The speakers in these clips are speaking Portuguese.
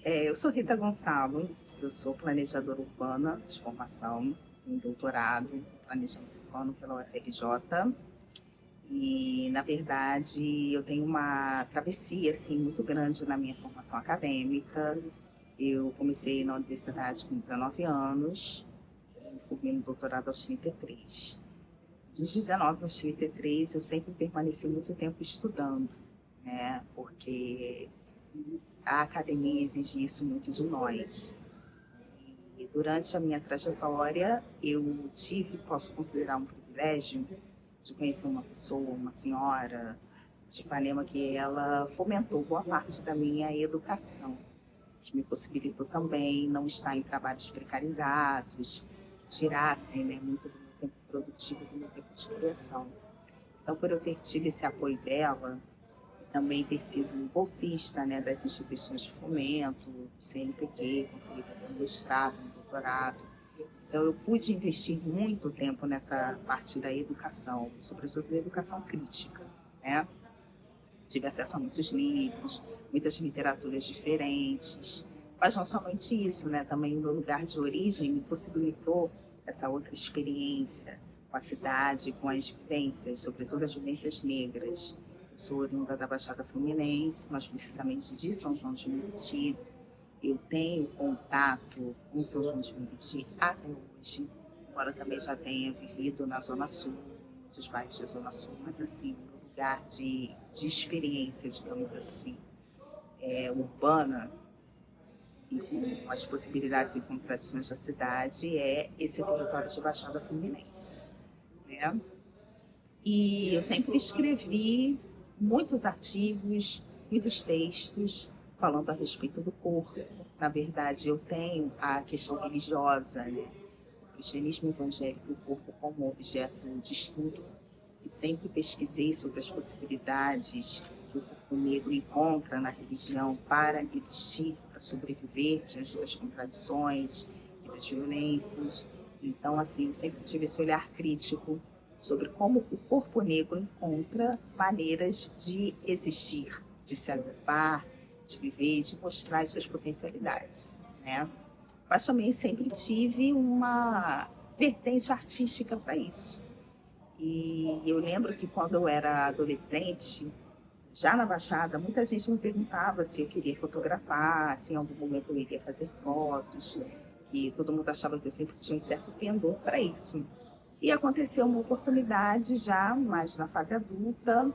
Eu sou Rita Gonçalo, eu sou planejadora urbana de formação, tenho doutorado em planejamento urbano pela UFRJ e, na verdade, eu tenho uma travessia assim, muito grande na minha formação acadêmica. Eu comecei na universidade com 19 anos, me formei no doutorado aos 33. Dos 19 aos 33, eu sempre permaneci muito tempo estudando, né? Porque a academia exige isso muito de nós. E durante a minha trajetória, eu posso considerar um privilégio de conhecer uma pessoa, uma senhora de Ipanema, que ela fomentou boa parte da minha educação, que me possibilitou também não estar em trabalhos precarizados, que tirassem, né, muito do meu tempo produtivo, do meu tempo de criação. Então, por eu ter tido esse apoio dela, também ter sido bolsista, né, das instituições de fomento, do CNPq, consegui fazer um mestrado, um doutorado. Então, eu pude investir muito tempo nessa parte da educação, sobretudo da educação crítica, né? Tive acesso a muitos livros, muitas literaturas diferentes, mas não somente isso, né? Também o meu lugar de origem me possibilitou essa outra experiência com a cidade, com as vivências, sobretudo as vivências negras. Eu sou oriunda da Baixada Fluminense, mais precisamente de São João de Meriti. Eu tenho contato com São João de Meriti até hoje, embora também já tenha vivido na Zona Sul, em muitos bairros da Zona Sul, mas assim, um lugar de experiência, digamos assim, urbana, e com as possibilidades e contradições da cidade, é esse território de Baixada Fluminense, né? E eu sempre escrevi muitos artigos, muitos textos falando a respeito do corpo. Na verdade, eu tenho a questão religiosa, né? O cristianismo evangélico, o corpo como objeto de estudo. E sempre pesquisei sobre as possibilidades que o corpo negro encontra na religião para existir, para sobreviver diante das contradições e das violências. Então, assim, eu sempre tive esse olhar crítico sobre como o corpo negro encontra maneiras de existir, de se agrupar, de viver, de mostrar as suas potencialidades, né? Mas também sempre tive uma vertente artística para isso. E eu lembro que quando eu era adolescente, já na Baixada, muita gente me perguntava se eu queria fotografar, se em algum momento eu iria fazer fotos, que todo mundo achava que eu sempre tinha um certo pendor para isso. E aconteceu uma oportunidade já, mais na fase adulta,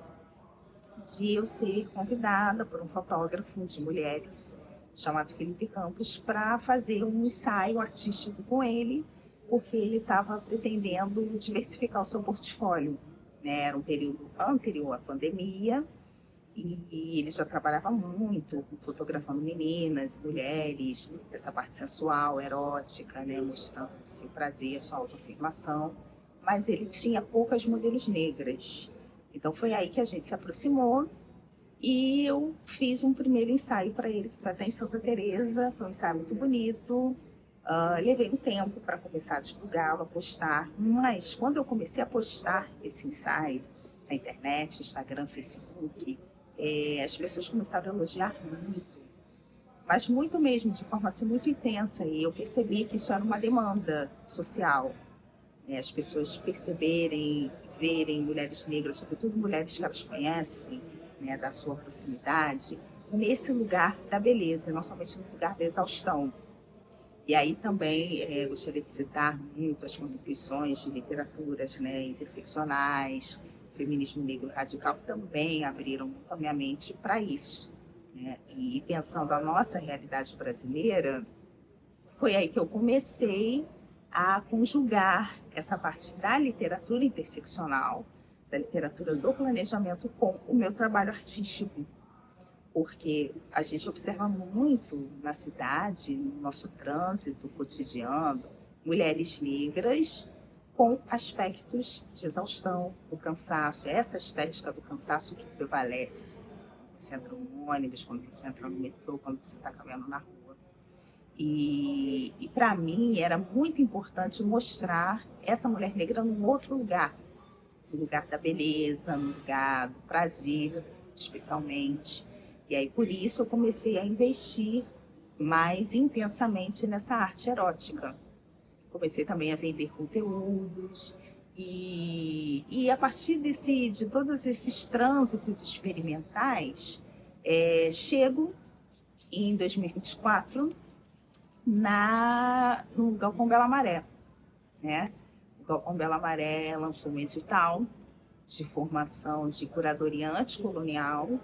de eu ser convidada por um fotógrafo de mulheres, chamado Felipe Campos, para fazer um ensaio artístico com ele, porque ele estava pretendendo diversificar o seu portfólio, né? Era um período anterior à pandemia, e ele já trabalhava muito fotografando meninas, mulheres, essa parte sensual, erótica, né? Mostrando o seu prazer, a sua autoafirmação, mas ele tinha poucas modelos negras. Então foi aí que a gente se aproximou e eu fiz um primeiro ensaio para ele, para estar em Santa Teresa. Foi um ensaio muito bonito. Levei um tempo para começar a divulgá-lo, a postar, mas quando eu comecei a postar esse ensaio na internet, Instagram, Facebook, as pessoas começaram a elogiar muito, mas muito mesmo, de forma assim, muito intensa, e eu percebi que isso era uma demanda social, né? As pessoas perceberem, verem mulheres negras, sobretudo mulheres que elas conhecem, né, da sua proximidade, nesse lugar da beleza, não somente no lugar da exaustão. E aí também gostaria de citar muito as contribuições de literaturas, né, interseccionais, o feminismo negro radical, que também abriram muito a minha mente para isso, né? E pensando a nossa realidade brasileira, foi aí que eu comecei a conjugar essa parte da literatura interseccional, da literatura do planejamento com o meu trabalho artístico, porque a gente observa muito na cidade, no nosso trânsito cotidiano, mulheres negras com aspectos de exaustão, do cansaço, essa estética do cansaço que prevalece. Você entra no ônibus, quando você entra no metrô, quando você está caminhando na rua. E para mim era muito importante mostrar essa mulher negra num outro lugar, no lugar da beleza, no lugar do prazer, especialmente. E aí, por isso, eu comecei a investir mais intensamente nessa arte erótica. Comecei também a vender conteúdos e a partir de todos esses trânsitos experimentais, chego em 2024 no Galpão Bela Maré, né? O Galpão Bela Maré lançou um edital de formação de curadoria anticolonial.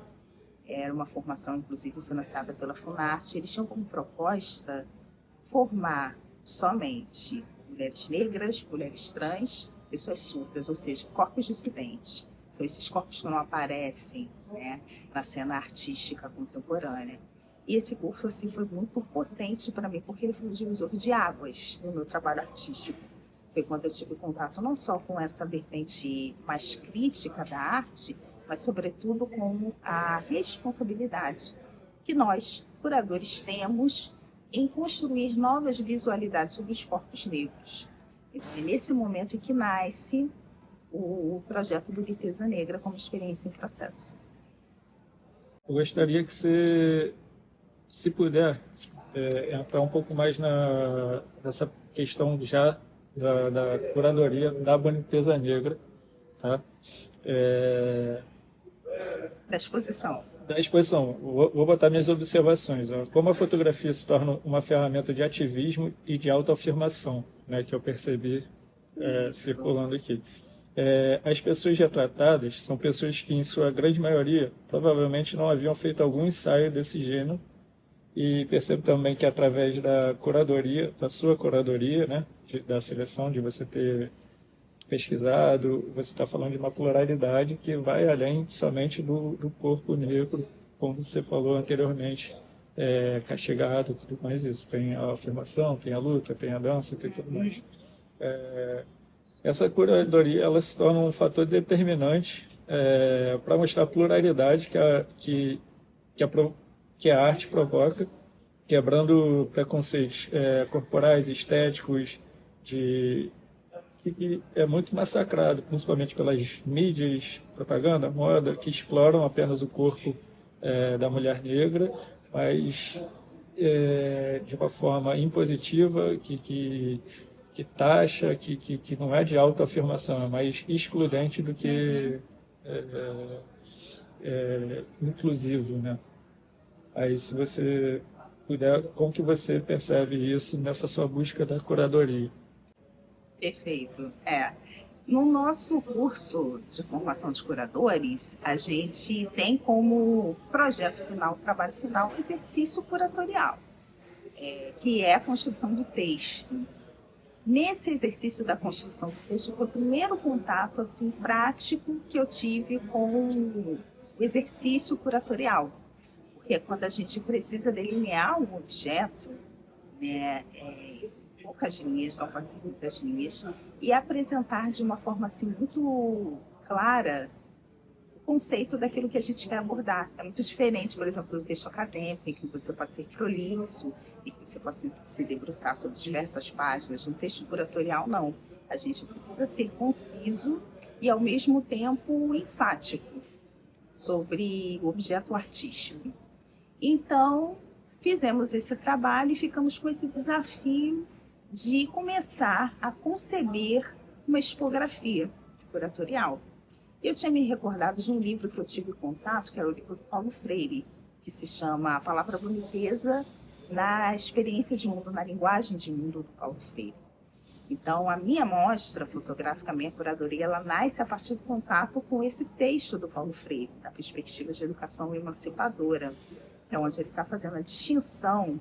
Era uma formação, inclusive, financiada pela Funarte. Eles tinham como proposta formar somente mulheres negras, mulheres trans, pessoas surdas, ou seja, corpos dissidentes. São esses corpos que não aparecem, né, na cena artística contemporânea. E esse curso assim, foi muito potente para mim, porque ele foi um divisor de águas no meu trabalho artístico. Foi quando eu tive contato não só com essa vertente mais crítica da arte, mas, sobretudo, com a responsabilidade que nós, curadores, temos em construir novas visualidades sobre os corpos negros. Então, é nesse momento em que nasce o projeto Boniteza Negra como experiência em processo. Eu gostaria que você, se puder, entrar um pouco mais nessa questão já da curadoria da Boniteza Negra, tá? Da exposição. Da exposição, vou botar minhas observações. Ó. Como a fotografia se torna uma ferramenta de ativismo e de autoafirmação, né, que eu percebi circulando aqui. As pessoas retratadas são pessoas que, em sua grande maioria, provavelmente não haviam feito algum ensaio desse gênero, e percebo também que, através da curadoria, da sua curadoria, né, da seleção, de você ter pesquisado, você está falando de uma pluralidade que vai além somente do corpo negro, como você falou anteriormente, castigado, tudo mais isso. Tem a afirmação, tem a luta, tem a dança, tem tudo mais. Essa curadoria ela se torna um fator determinante para mostrar a pluralidade que a arte provoca, quebrando preconceitos corporais, estéticos, que é muito massacrado, principalmente pelas mídias, propaganda, moda, que exploram apenas o corpo da mulher negra, mas de uma forma impositiva, que taxa, que não é de autoafirmação, é mais excludente do que inclusivo, né? Aí, se você puder, como que você percebe isso nessa sua busca da curadoria? Perfeito. No nosso curso de formação de curadores, a gente tem como projeto final, trabalho final, exercício curatorial, que é a construção do texto. Nesse exercício da construção do texto, foi o primeiro contato assim, prático que eu tive com o exercício curatorial. Porque é quando a gente precisa delinear um objeto, né, poucas linhas, não pode ser muitas linhas, e apresentar de uma forma assim, muito clara o conceito daquilo que a gente quer abordar. É muito diferente, por exemplo, do texto acadêmico, em que você pode ser prolixo, e que você pode se debruçar sobre diversas páginas. No texto curatorial, não. A gente precisa ser conciso e, ao mesmo tempo, enfático sobre o objeto artístico. Então, fizemos esse trabalho e ficamos com esse desafio de começar a conceber uma expografia curatorial. Eu tinha me recordado de um livro que eu tive contato, que era o livro do Paulo Freire, que se chama A Palavra Boniteza na Experiência de Mundo, na Linguagem de Mundo, do Paulo Freire. Então, a minha mostra fotográfica, a minha curadoria, ela nasce a partir do contato com esse texto do Paulo Freire, da perspectiva de educação emancipadora, onde ele está fazendo a distinção,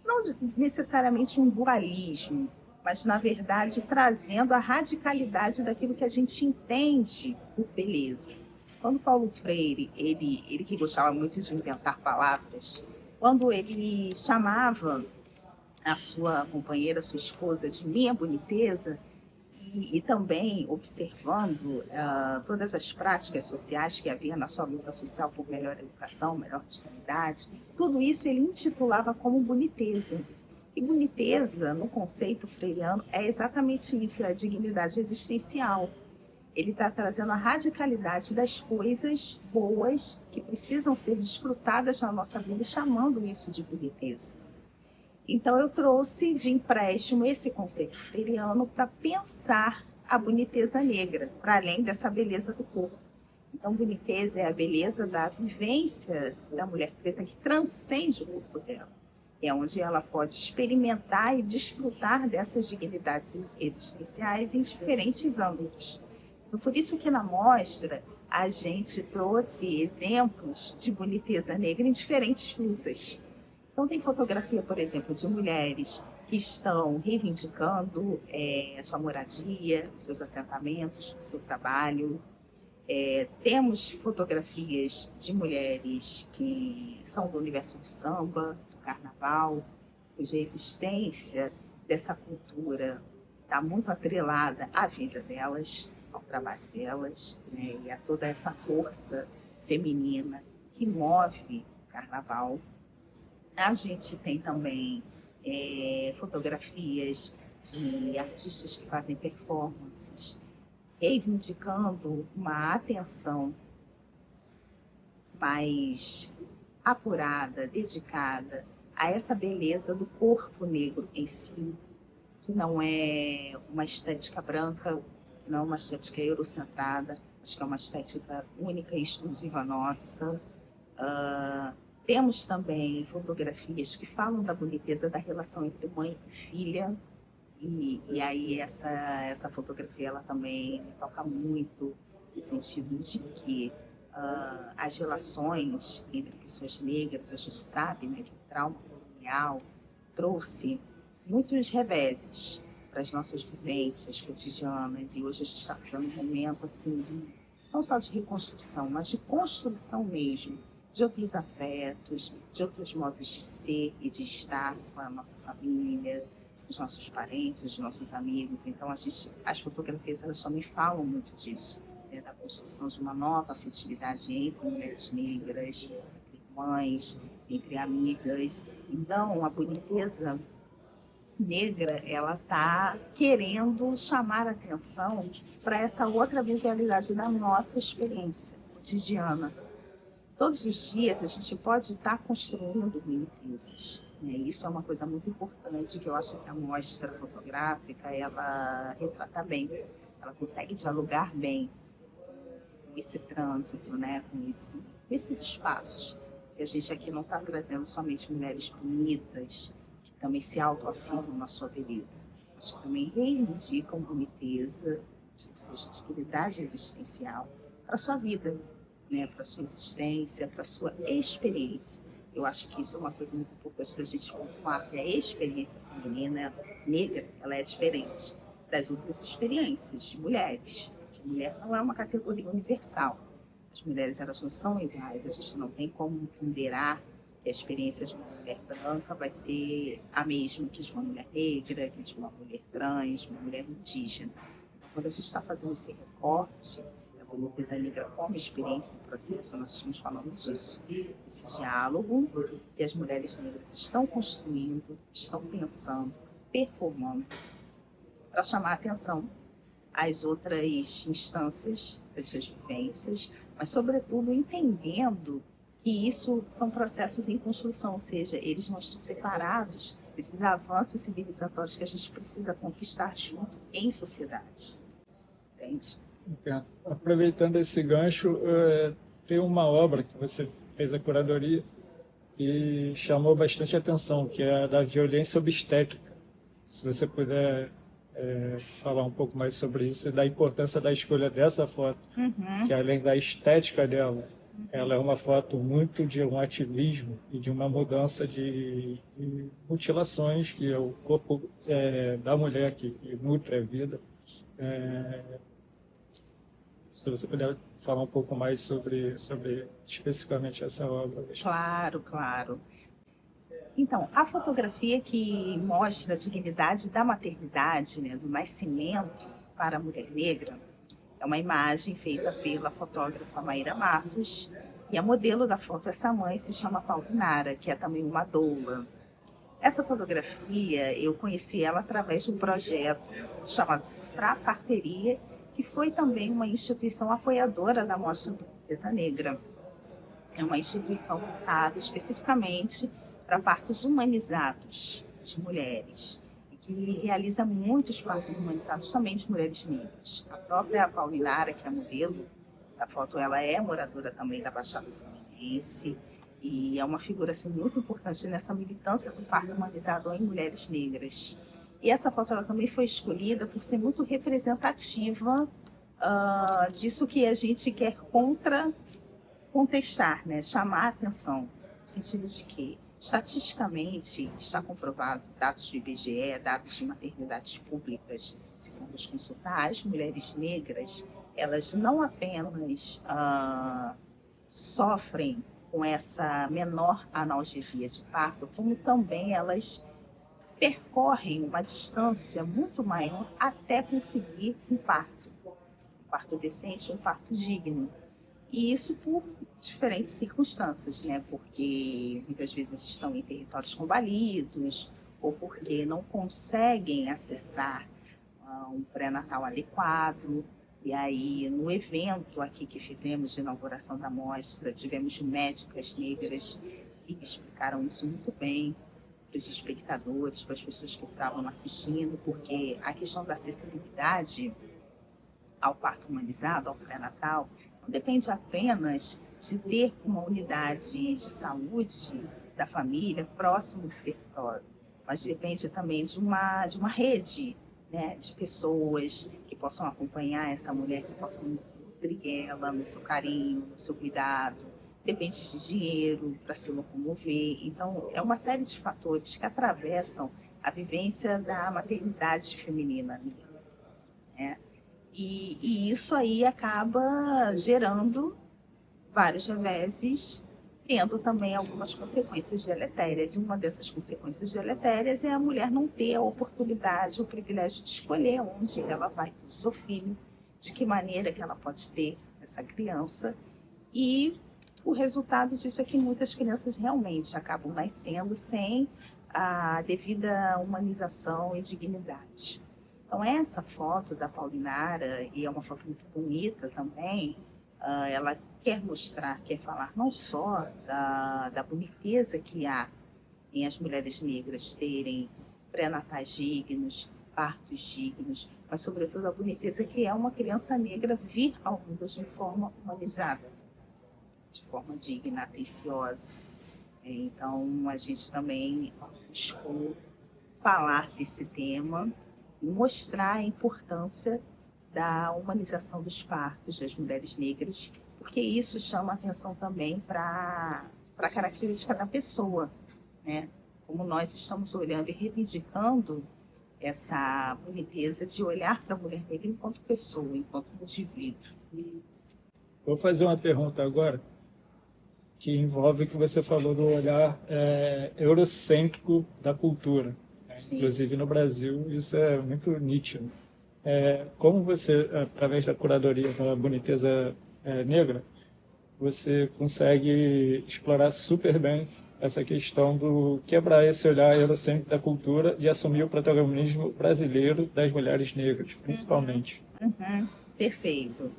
não necessariamente um dualismo, mas, na verdade, trazendo a radicalidade daquilo que a gente entende por beleza. Quando Paulo Freire, ele que gostava muito de inventar palavras, quando ele chamava a sua companheira, a sua esposa, de minha boniteza, e também observando todas as práticas sociais que havia na sua luta social por melhor educação, melhor dignidade, tudo isso ele intitulava como boniteza. E boniteza, no conceito freiriano, é exatamente isso, é a dignidade existencial. Ele está trazendo a radicalidade das coisas boas que precisam ser desfrutadas na nossa vida e chamando isso de boniteza. Então, eu trouxe de empréstimo esse conceito freiriano para pensar a boniteza negra, para além dessa beleza do corpo. Então, boniteza é a beleza da vivência da mulher preta que transcende o corpo dela. É onde ela pode experimentar e desfrutar dessas dignidades existenciais em diferentes âmbitos. Então, por isso que na mostra a gente trouxe exemplos de boniteza negra em diferentes lutas. Então, tem fotografia, por exemplo, de mulheres que estão reivindicando a sua moradia, os seus assentamentos, o seu trabalho. Temos fotografias de mulheres que são do universo do samba, do carnaval, cuja existência dessa cultura está muito atrelada à vida delas, ao trabalho delas, né, e a toda essa força feminina que move o carnaval. A gente tem também fotografias de artistas que fazem performances, reivindicando uma atenção mais apurada, dedicada a essa beleza do corpo negro em si, que não é uma estética branca, que não é uma estética eurocentrada, acho que é uma estética única e exclusiva nossa. Temos também fotografias que falam da boniteza da relação entre mãe e filha, e aí essa fotografia ela também me toca muito, no sentido de que as relações entre pessoas negras, a gente sabe, né, que o trauma colonial trouxe muitos reveses para as nossas vivências cotidianas, e hoje a gente está vivendo um momento assim, não só de reconstrução, mas de construção mesmo, de outros afetos, de outros modos de ser e de estar com a nossa família, os nossos parentes, os nossos amigos. Então, as fotografias elas também falam muito disso, né, da construção de uma nova afetividade entre mulheres negras, entre mães, entre amigas. Então, a boniteza negra ela está querendo chamar a atenção para essa outra visualidade da nossa experiência cotidiana. Todos os dias a gente pode estar construindo bonitezas. Isso é uma coisa muito importante que eu acho que a mostra fotográfica ela retrata bem. Ela consegue dialogar bem com esse trânsito, né? com esses espaços. E a gente aqui não está trazendo somente mulheres bonitas, que também se autoafirmam na sua beleza, mas que também reivindicam boniteza, ou seja, dignidade existencial para a sua vida, né? Para a sua existência, para a sua experiência. Eu acho que isso é uma coisa muito importante da gente pontuar, que a experiência feminina negra ela é diferente das outras experiências de mulheres. Porque mulher não é uma categoria universal. As mulheres elas não são iguais, a gente não tem como ponderar que a experiência de uma mulher branca vai ser a mesma que de uma mulher negra, que de uma mulher trans, de uma mulher indígena. Então, quando a gente está fazendo esse recorte, a boniteza negra como experiência e processo, nós estamos falando disso, esse diálogo que as mulheres negras estão construindo, estão pensando, performando, para chamar a atenção às outras instâncias das suas vivências, mas, sobretudo, entendendo que isso são processos em construção, ou seja, eles não estão separados desses avanços civilizatórios que a gente precisa conquistar junto em sociedade. Entende? Aproveitando esse gancho, tem uma obra que você fez a curadoria e chamou bastante atenção, que é a da violência obstétrica. Se você puder falar um pouco mais sobre isso e da importância da escolha dessa foto, que além da estética dela, ela é uma foto muito de um ativismo e de uma mudança de mutilações, que é o corpo da mulher que nutre a vida. Se você puder falar um pouco mais sobre especificamente essa obra. Claro, claro. Então, a fotografia que mostra a dignidade da maternidade, né, do nascimento para a mulher negra, é uma imagem feita pela fotógrafa Maíra Matos, e a modelo da foto, essa mãe, se chama Paulinara, que é também uma doula. Essa fotografia, eu conheci ela através de um projeto chamado Cifrar Parteria, que foi também uma instituição apoiadora da Mostra do Boniteza Negra. É uma instituição voltada especificamente para partos humanizados de mulheres, e que realiza muitos partos humanizados também de mulheres negras. A própria Paulinara, que é a modelo da foto, ela é moradora também da Baixada Fluminense, e é uma figura assim, muito importante nessa militância do parto humanizado em mulheres negras. E essa foto ela também foi escolhida por ser muito representativa disso que a gente quer contestar, né? Chamar a atenção, no sentido de que, estatisticamente, está comprovado, dados do IBGE, dados de maternidades públicas, se formos consultar, as mulheres negras, elas não apenas sofrem com essa menor analgesia de parto, como também elas percorrem uma distância muito maior até conseguir um parto decente, um parto digno. E isso por diferentes circunstâncias, né? Porque muitas vezes estão em territórios combalidos, ou porque não conseguem acessar um pré-natal adequado. E aí, no evento aqui que fizemos de inauguração da mostra, tivemos médicas negras que explicaram isso muito bem para os espectadores, para as pessoas que estavam assistindo, porque a questão da acessibilidade ao parto humanizado, ao pré-natal, não depende apenas de ter uma unidade de saúde da família próximo do território, mas depende também de uma rede, né, de pessoas que possam acompanhar essa mulher, que possam nutrir ela no seu carinho, no seu cuidado. Depende de dinheiro para se locomover. Então, é uma série de fatores que atravessam a vivência da maternidade feminina, né? E isso aí acaba gerando vários reveses, tendo também algumas consequências deletérias. E uma dessas consequências deletérias é a mulher não ter a oportunidade, o privilégio de escolher onde ela vai com o seu filho, de que maneira que ela pode ter essa criança. E o resultado disso é que muitas crianças realmente acabam nascendo sem a devida humanização e dignidade. Então, essa foto da Paulinara, e é uma foto muito bonita também, ela quer mostrar, quer falar não só da boniteza que há em as mulheres negras terem pré-natais dignos, partos dignos, mas, sobretudo, a boniteza que é uma criança negra vir ao mundo de forma humanizada, de forma digna, atenciosa. Então, a gente também buscou falar desse tema, mostrar a importância da humanização dos partos das mulheres negras, porque isso chama atenção também para a característica da pessoa, né? Como nós estamos olhando e reivindicando essa boniteza de olhar para a mulher negra enquanto pessoa, enquanto indivíduo. Vou fazer uma pergunta agora que envolve o que você falou do olhar eurocêntrico da cultura. Inclusive no Brasil, isso é muito nítido. Como você, através da curadoria da boniteza negra, você consegue explorar super bem essa questão do quebrar esse olhar eurocêntrico da cultura e assumir o protagonismo brasileiro das mulheres negras, principalmente. Perfeito.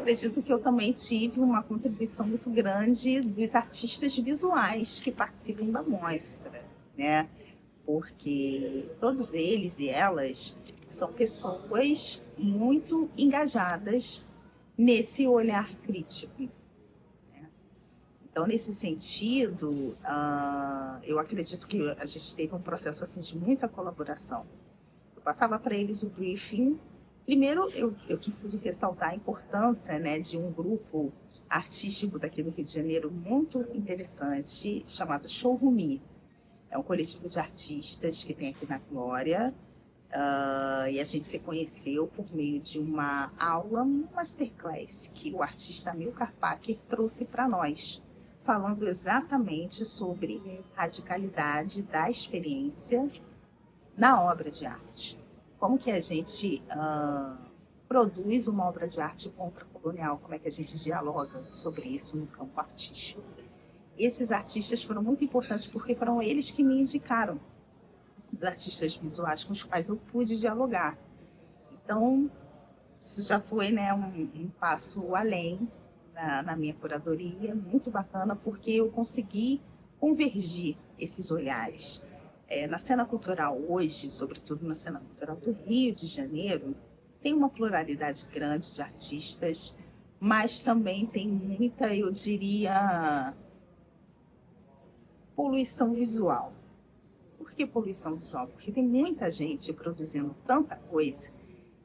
Acredito que eu também tive uma contribuição muito grande dos artistas visuais que participam da mostra, né? Porque todos eles e elas são pessoas muito engajadas nesse olhar crítico, né? Então, nesse sentido, eu acredito que a gente teve um processo assim, de muita colaboração. Eu passava para eles o briefing. Primeiro, eu preciso ressaltar a importância, né, de um grupo artístico daqui do Rio de Janeiro muito interessante, chamado Showroom. É um coletivo de artistas que tem aqui na Glória, e a gente se conheceu por meio de uma aula, um masterclass, que o artista Amilcar Packer trouxe para nós, falando exatamente sobre radicalidade da experiência na obra de arte. Como que a gente produz uma obra de arte contra-colonial, como é que a gente dialoga sobre isso no campo artístico. Esses artistas foram muito importantes porque foram eles que me indicaram os artistas visuais com os quais eu pude dialogar. Então, isso já foi, né, um passo além na minha curadoria, muito bacana, porque eu consegui convergir esses olhares. Na cena cultural hoje, sobretudo na cena cultural do Rio de Janeiro, tem uma pluralidade grande de artistas, mas também tem muita, eu diria, poluição visual. Por que poluição visual? Porque tem muita gente produzindo tanta coisa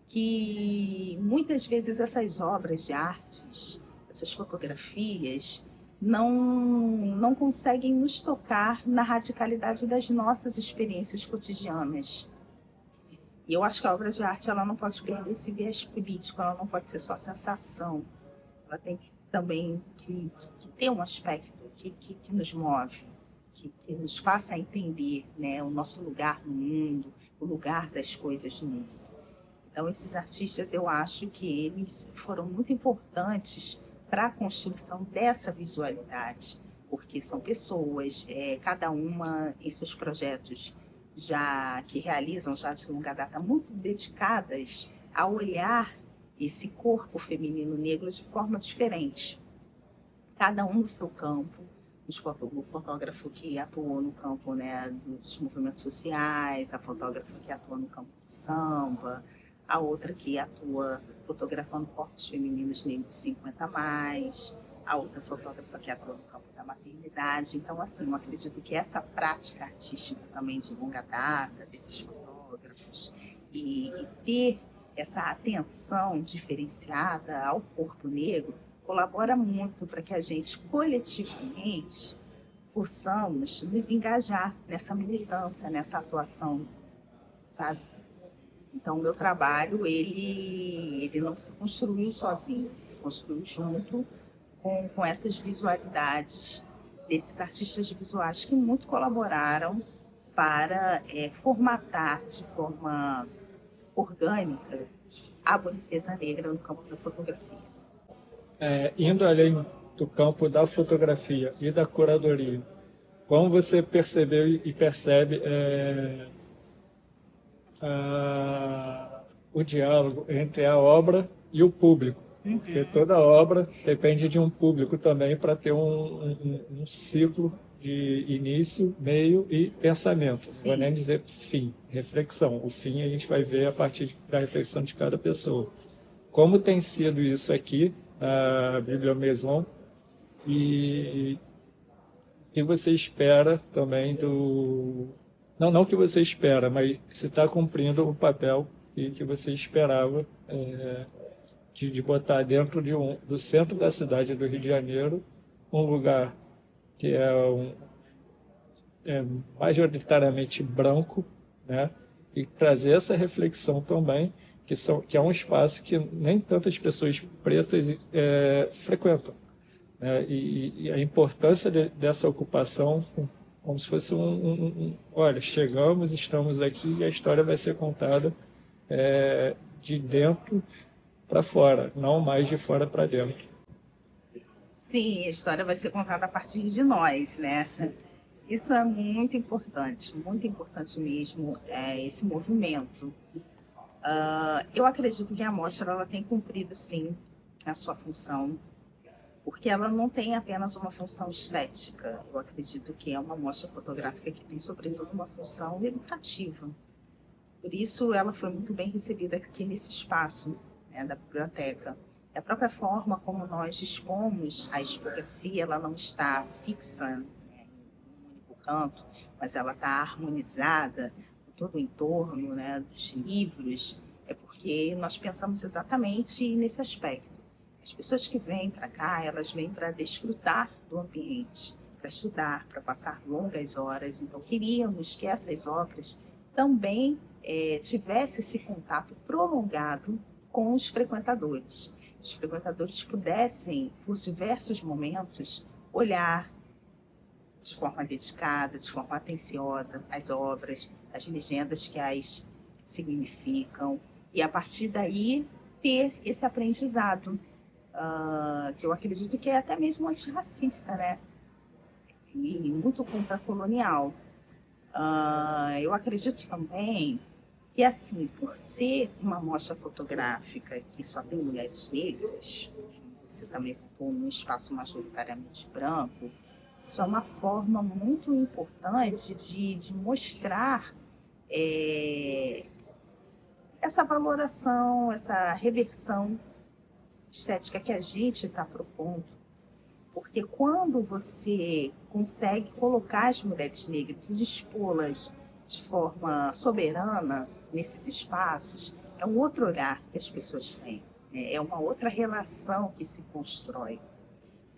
que muitas vezes essas obras de artes, essas fotografias, não conseguem nos tocar na radicalidade das nossas experiências cotidianas. E eu acho que a obra de arte ela não pode perder esse viés político, ela não pode ser só sensação. Ela tem também que ter um aspecto que nos move, que nos faça entender, né, o nosso lugar no mundo, o lugar das coisas no mundo. Então, esses artistas, eu acho que eles foram muito importantes para a construção dessa visualidade, porque são pessoas, cada uma em seus projetos que realizam já de longa data, muito dedicadas a olhar esse corpo feminino negro de forma diferente. Cada um no seu campo. O fotógrafo que atuou no campo, né, dos movimentos sociais, a fotógrafa que atua no campo do samba, a outra que atua fotografando corpos femininos negros 50 a mais, a outra fotógrafa que atua no campo da maternidade. Então, assim, eu acredito que essa prática artística também de longa data desses fotógrafos e ter essa atenção diferenciada ao corpo negro colabora muito para que a gente coletivamente possamos nos engajar nessa militância, nessa atuação, sabe? Então, o meu trabalho, ele não se construiu sozinho, ele se construiu junto com essas visualidades desses artistas visuais que muito colaboraram para formatar de forma orgânica a boniteza negra no campo da fotografia. Indo além do campo da fotografia e da curadoria, como você percebeu e percebe o diálogo entre a obra e o público? Porque toda obra depende de um público também para ter um ciclo de início, meio e pensamento. Não vou nem dizer fim, reflexão. O fim a gente vai ver a partir da reflexão de cada pessoa. Como tem sido isso aqui, a Bibliomaison, e que você espera também do... Não que você espera, mas se está cumprindo o papel que você esperava de botar dentro do centro da cidade do Rio de Janeiro um lugar que é majoritariamente branco, né? E trazer essa reflexão também, que é um espaço que nem tantas pessoas pretas frequentam, né? E a importância dessa ocupação, como se fosse olha, chegamos, estamos aqui e a história vai ser contada de dentro para fora, não mais de fora para dentro. Sim, a história vai ser contada a partir de nós, né? Isso é muito importante mesmo, esse movimento. Eu acredito que a mostra ela tem cumprido, sim, a sua função, porque ela não tem apenas uma função estética. Eu acredito que é uma mostra fotográfica que tem, sobretudo, uma função educativa. Por isso, ela foi muito bem recebida aqui nesse espaço, né, da biblioteca. E a própria forma como nós dispomos a expografia, ela não está fixa, né, em um único canto, mas ela está harmonizada com todo o entorno, né, dos livros, porque nós pensamos exatamente nesse aspecto. As pessoas que vêm para cá, elas vêm para desfrutar do ambiente, para estudar, para passar longas horas. Então, queríamos que essas obras também tivessem esse contato prolongado com os frequentadores. Os frequentadores pudessem, por diversos momentos, olhar de forma dedicada, de forma atenciosa as obras, as legendas que as significam, e a partir daí ter esse aprendizado, que eu acredito que é até mesmo antirracista, né? E muito contracolonial. Eu acredito também que, assim, por ser uma mostra fotográfica que só tem mulheres negras, você também ocupou num espaço majoritariamente branco, Isso é uma forma muito importante de mostrar essa valoração, essa reversão estética que a gente está propondo. Porque quando você consegue colocar as mulheres negras e dispô-las de forma soberana nesses espaços, é um outro olhar que as pessoas têm, né? É uma outra relação que se constrói.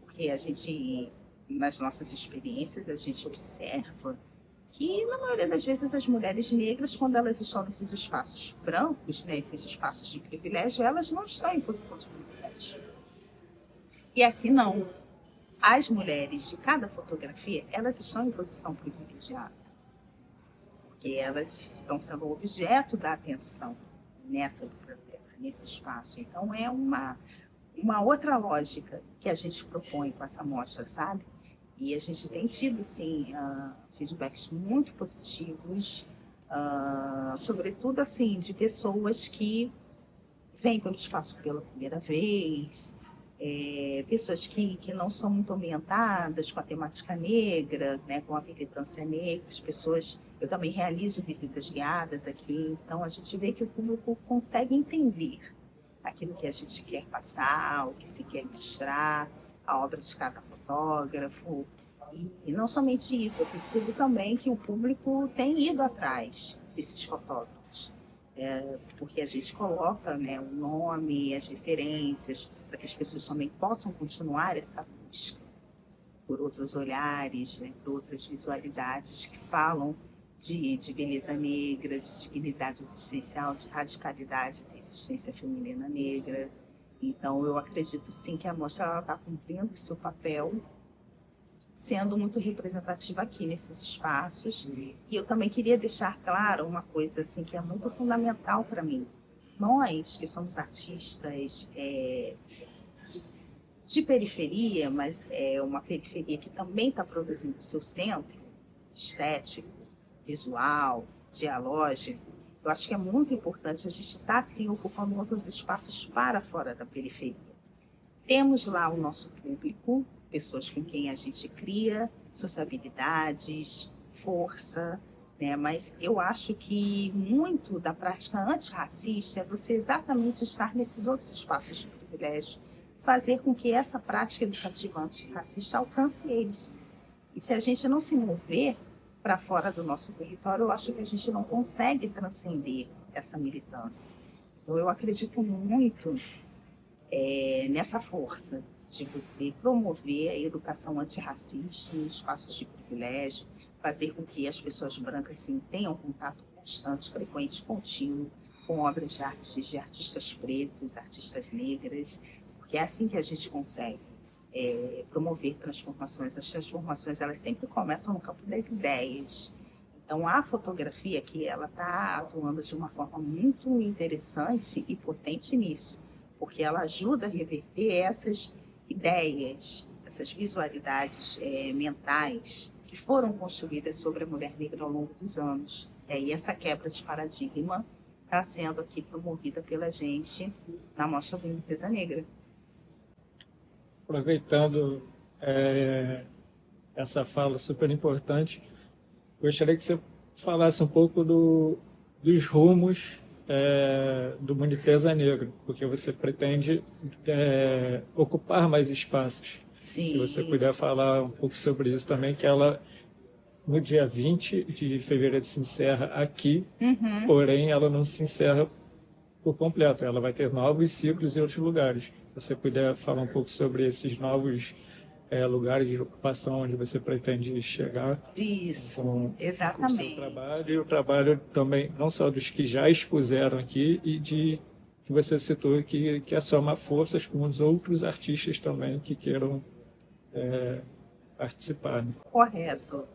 Porque a gente, nas nossas experiências, a gente observa que, na maioria das vezes, as mulheres negras, quando elas estão nesses espaços brancos, né, esses espaços de privilégio, elas não estão em posição de privilégio. E aqui não. As mulheres de cada fotografia, elas estão em posição privilegiada, porque elas estão sendo objeto da atenção nessa biblioteca, nesse espaço. Então, é uma outra lógica que a gente propõe com essa mostra, sabe? E a gente tem tido, sim, feedbacks muito positivos, sobretudo, assim, de pessoas que vêm pelo espaço pela primeira vez, pessoas que não são muito ambientadas com a temática negra, né, com a militância negra, as pessoas... Eu também realizo visitas guiadas aqui, então a gente vê que o público consegue entender aquilo que a gente quer passar, o que se quer mostrar, a obra de cada fotógrafo. E não somente isso, eu percebo também que o público tem ido atrás desses fotógrafos, porque a gente coloca, né, o nome, as referências, para que as pessoas também possam continuar essa busca por outros olhares, né, por outras visualidades que falam de beleza negra, de dignidade existencial, de radicalidade da existência feminina negra. Então, eu acredito sim que a mostra está cumprindo o seu papel, sendo muito representativa aqui nesses espaços. E eu também queria deixar claro uma coisa assim, que é muito fundamental para mim. Nós, que somos artistas de periferia, mas é uma periferia que também está produzindo seu centro estético, visual, dialógico, eu acho que é muito importante a gente estar, sim, ocupando outros espaços para fora da periferia. Temos lá o nosso público, pessoas com quem a gente cria sociabilidades, força, né? Mas eu acho que muito da prática antirracista é você exatamente estar nesses outros espaços de privilégio, fazer com que essa prática educativa antirracista alcance eles. E se a gente não se mover para fora do nosso território, eu acho que a gente não consegue transcender essa militância. Então, eu acredito muito nessa força de você promover a educação antirracista nos espaços de privilégio, fazer com que as pessoas brancas sim, tenham contato constante, frequente, contínuo com obras de artistas pretos, artistas negras, porque é assim que a gente consegue promover transformações. As transformações, elas sempre começam no campo das ideias. Então, a fotografia aqui, ela está atuando de uma forma muito interessante e potente nisso, porque ela ajuda a reverter essas ideias, essas visualidades mentais que foram construídas sobre a mulher negra ao longo dos anos. E essa quebra de paradigma está sendo aqui promovida pela gente na Mostra Boniteza Negra. Aproveitando essa fala super importante, gostaria que você falasse um pouco dos rumos do Boniteza Negra, porque você pretende ocupar mais espaços. Sim. Se você puder falar um pouco sobre isso também, que ela, no dia 20 de fevereiro, se encerra aqui, porém ela não se encerra por completo, ela vai ter novos ciclos em outros lugares. Se você puder falar um pouco sobre esses novos lugares de ocupação onde você pretende chegar. Isso, exatamente. O seu trabalho e o trabalho também, não só dos que já expuseram aqui, e que você citou que soma forças com os outros artistas também que queiram participar. Né? Correto.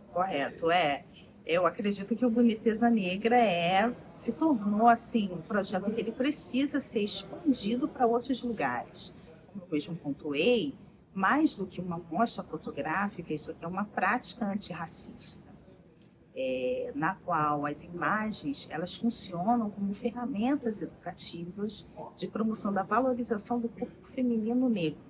Eu acredito que o Boniteza Negra se tornou assim, um projeto que ele precisa ser expandido para outros lugares. Como eu mesmo pontuei, mais do que uma mostra fotográfica, isso aqui é uma prática antirracista, na qual as imagens elas funcionam como ferramentas educativas de promoção da valorização do corpo feminino negro,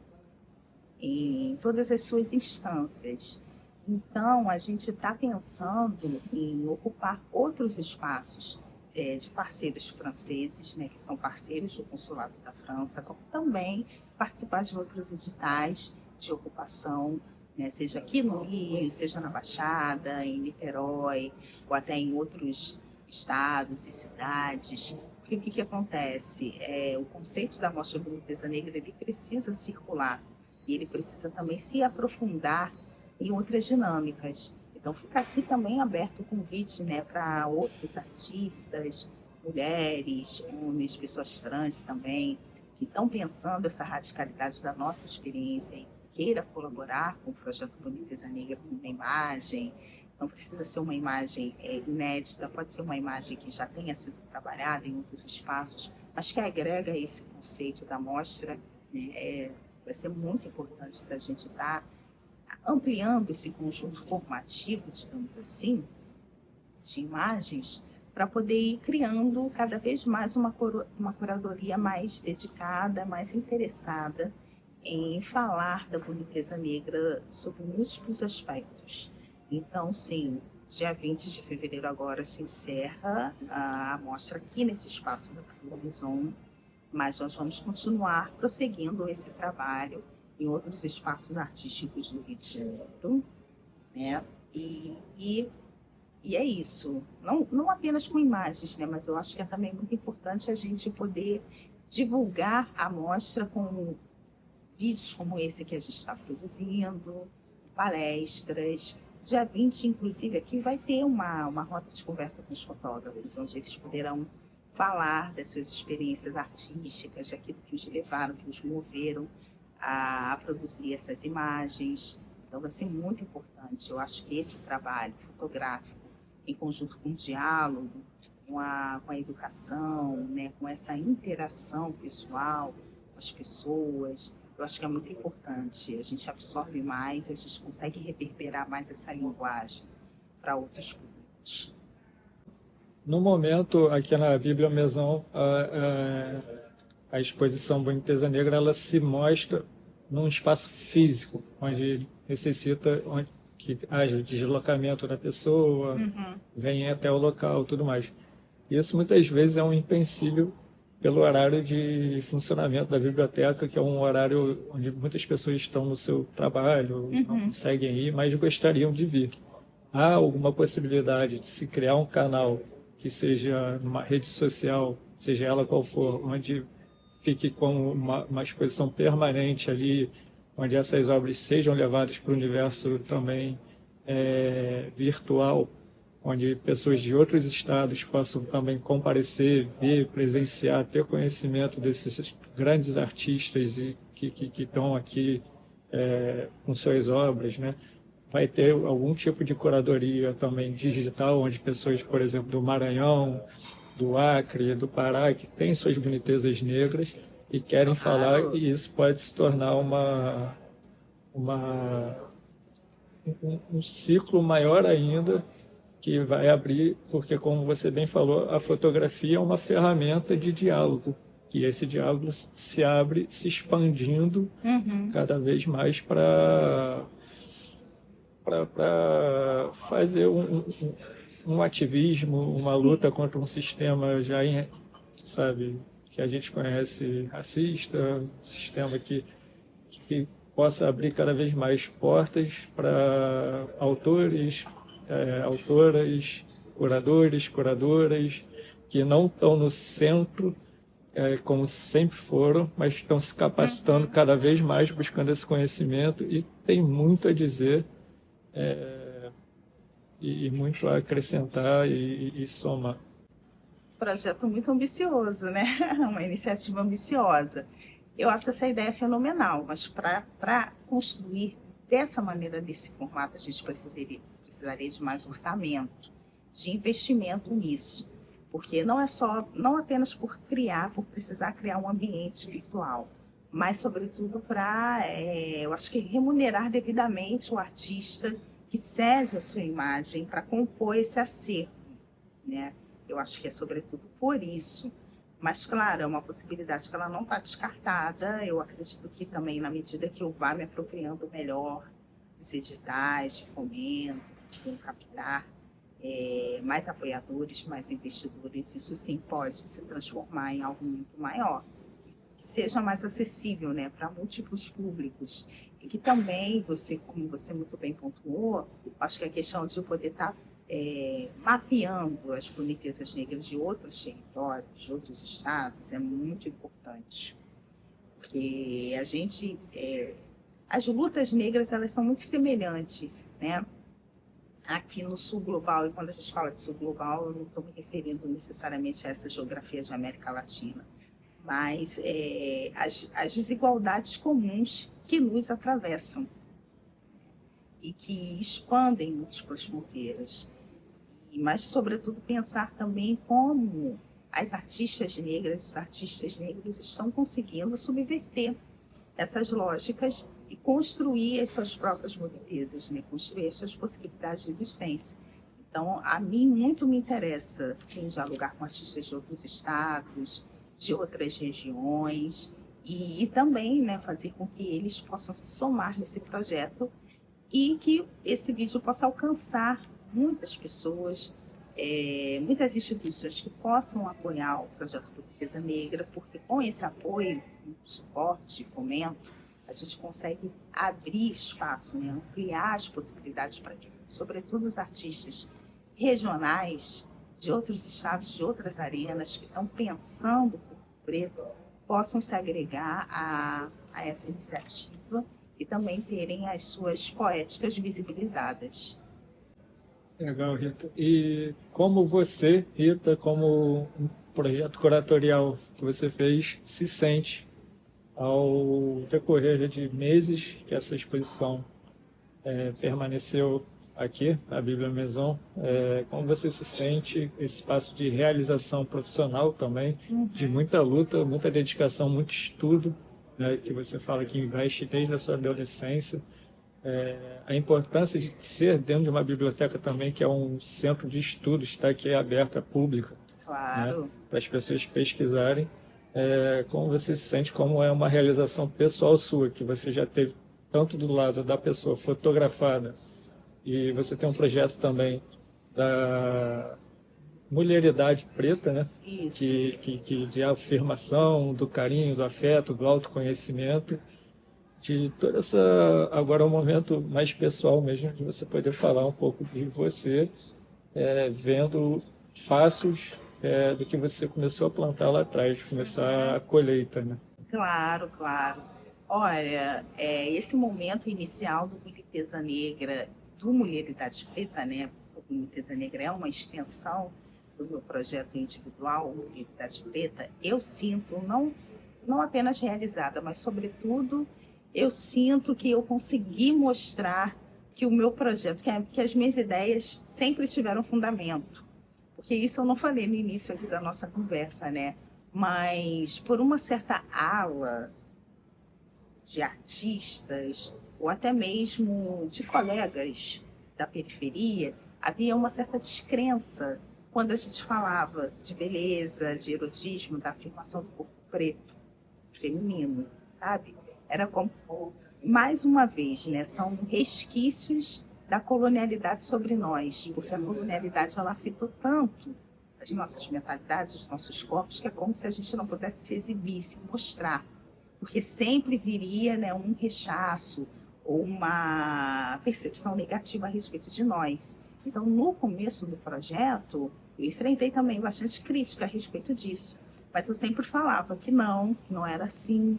em todas as suas instâncias. Então, a gente está pensando em ocupar outros espaços de parceiros franceses, né, que são parceiros do Consulado da França, como também participar de outros editais de ocupação, né, seja aqui no Rio, seja na Baixada, em Niterói, ou até em outros estados e cidades. Porque o que acontece? O conceito da Mostra Boniteza Negra ele precisa circular e ele precisa também se aprofundar em outras dinâmicas. Então, fica aqui também aberto o convite, né, para outros artistas, mulheres, homens, pessoas trans também, que estão pensando essa radicalidade da nossa experiência e queira colaborar com o projeto Boniteza Negra com uma imagem. Não precisa ser uma imagem inédita, pode ser uma imagem que já tenha sido trabalhada em outros espaços, mas que agrega esse conceito da mostra, né? Vai ser muito importante da gente estar ampliando esse conjunto formativo, digamos assim, de imagens, para poder ir criando cada vez mais uma curadoria mais dedicada, mais interessada em falar da boniteza negra sob múltiplos aspectos. Então, sim, dia 20 de fevereiro agora se encerra a mostra aqui nesse espaço da Capela Horizon, mas nós vamos continuar prosseguindo esse trabalho em outros espaços artísticos do Rio de Janeiro, né? E é isso, não apenas com imagens, né? Mas eu acho que é também muito importante a gente poder divulgar a mostra com vídeos como esse que a gente está produzindo, palestras. Dia 20, inclusive, aqui vai ter uma roda de conversa com os fotógrafos, onde eles poderão falar das suas experiências artísticas, daquilo que os levaram, que os moveram a produzir essas imagens. Então, vai ser muito importante. Eu acho que esse trabalho fotográfico, em conjunto com o diálogo, com a educação, né, com essa interação pessoal com as pessoas, eu acho que é muito importante. A gente absorve mais, a gente consegue reverberar mais essa linguagem para outros públicos. No momento, aqui na Bíblia Maison, a exposição Boniteza Negra ela se mostra num espaço físico, onde necessita que haja deslocamento da pessoa, venha até o local, tudo mais. Isso muitas vezes é um empecilho pelo horário de funcionamento da biblioteca, que é um horário onde muitas pessoas estão no seu trabalho, não conseguem ir, mas gostariam de vir. Há alguma possibilidade de se criar um canal que seja numa rede social, seja ela qual for, onde fique com uma exposição permanente ali, onde essas obras sejam levadas para o universo também virtual, onde pessoas de outros estados possam também comparecer, ver, presenciar, ter conhecimento desses grandes artistas que estão aqui com suas obras, né? Vai ter algum tipo de curadoria também digital, onde pessoas, por exemplo, do Maranhão, do Acre, do Pará, que têm suas bonitezas negras e querem falar, e isso pode se tornar um ciclo maior ainda, que vai abrir, porque, como você bem falou, a fotografia é uma ferramenta de diálogo, que esse diálogo se abre, se expandindo cada vez mais para fazer um ativismo, uma luta contra um sistema já, sabe, que a gente conhece racista, um sistema que possa abrir cada vez mais portas para autores, autoras, curadores, curadoras, que não estão no centro, como sempre foram, mas estão se capacitando cada vez mais, buscando esse conhecimento, e tem muito a dizer e muito a acrescentar e somar. Projeto muito ambicioso, né? Uma iniciativa ambiciosa. Eu acho essa ideia fenomenal, mas para construir dessa maneira, desse formato, a gente precisaria de mais orçamento, de investimento nisso. Porque não apenas por precisar criar um ambiente virtual, mas, sobretudo, eu acho que remunerar devidamente o artista que cede a sua imagem para compor esse acervo, né? Eu acho que é sobretudo por isso. Mas, claro, é uma possibilidade que ela não está descartada. Eu acredito que também, na medida que eu vá me apropriando melhor dos editais de fomento, conseguindo captar mais apoiadores, mais investidores. Isso sim pode se transformar em algo muito maior, que seja mais acessível, né, para múltiplos públicos. E que também, como você muito bem pontuou, acho que a questão de poder estar mapeando as bonitezas negras de outros territórios, de outros estados, é muito importante. Porque as lutas negras, elas são muito semelhantes, né? Aqui no sul global, e quando a gente fala de sul global, eu não estou me referindo necessariamente a essa geografia de América Latina, mas as desigualdades comuns que nos atravessam e que expandem múltiplas fronteiras. Mas, sobretudo, pensar também como as artistas negras, os artistas negros estão conseguindo subverter essas lógicas e construir as suas próprias bonitezas, né? Construir as suas possibilidades de existência. Então, a mim muito me interessa, sim, dialogar com artistas de outros estados, de outras regiões, e também, né, fazer com que eles possam se somar nesse projeto e que esse vídeo possa alcançar muitas pessoas, muitas instituições que possam apoiar o projeto Boniteza Negra, porque com esse apoio, suporte, fomento, a gente consegue abrir espaço, né, ampliar as possibilidades para que, sobretudo, os artistas regionais de outros estados, de outras arenas, que estão pensando o corpo preto, possam se agregar a essa iniciativa e também terem as suas poéticas visibilizadas. Legal, Rita. E como você, Rita, como um projeto curatorial que você fez, se sente ao decorrer de meses que essa exposição permaneceu aqui, na Bíblia Maison, como você se sente esse espaço de realização profissional também, de muita luta, muita dedicação, muito estudo, né, que você fala que investe desde a sua adolescência, a importância de ser dentro de uma biblioteca também, que é um centro de estudos, tá, que é aberta, pública, Claro. né, para as pessoas pesquisarem. Como você se sente, como é uma realização pessoal sua, que você já teve tanto do lado da pessoa fotografada, e você tem um projeto também da mulheridade preta, né? Isso. Que de afirmação, do carinho, do afeto, do autoconhecimento, de toda essa... Agora é um momento mais pessoal mesmo, de você poder falar um pouco de você, vendo passos do que você começou a plantar lá atrás, começar a colheita, né? Claro, claro. Olha, esse momento inicial do Boniteza Negra, do Mulheridade Preta, né? O Boniteza Negra é uma extensão do meu projeto individual, Mulheridade Preta. Eu sinto, não apenas realizada, mas, sobretudo, eu sinto que eu consegui mostrar que o meu projeto, que as minhas ideias sempre tiveram fundamento. Porque isso eu não falei no início aqui da nossa conversa, né? Mas por uma certa ala de artistas, ou até mesmo de colegas da periferia, havia uma certa descrença quando a gente falava de beleza, de erotismo, da afirmação do corpo preto, feminino, sabe? Era como, mais uma vez, né, são resquícios da colonialidade sobre nós, porque a colonialidade ela afetou tanto as nossas mentalidades, os nossos corpos, que é como se a gente não pudesse se exibir, se mostrar, porque sempre viria, né, um rechaço ou uma percepção negativa a respeito de nós. Então, no começo do projeto, eu enfrentei também bastante crítica a respeito disso, mas eu sempre falava que não era assim.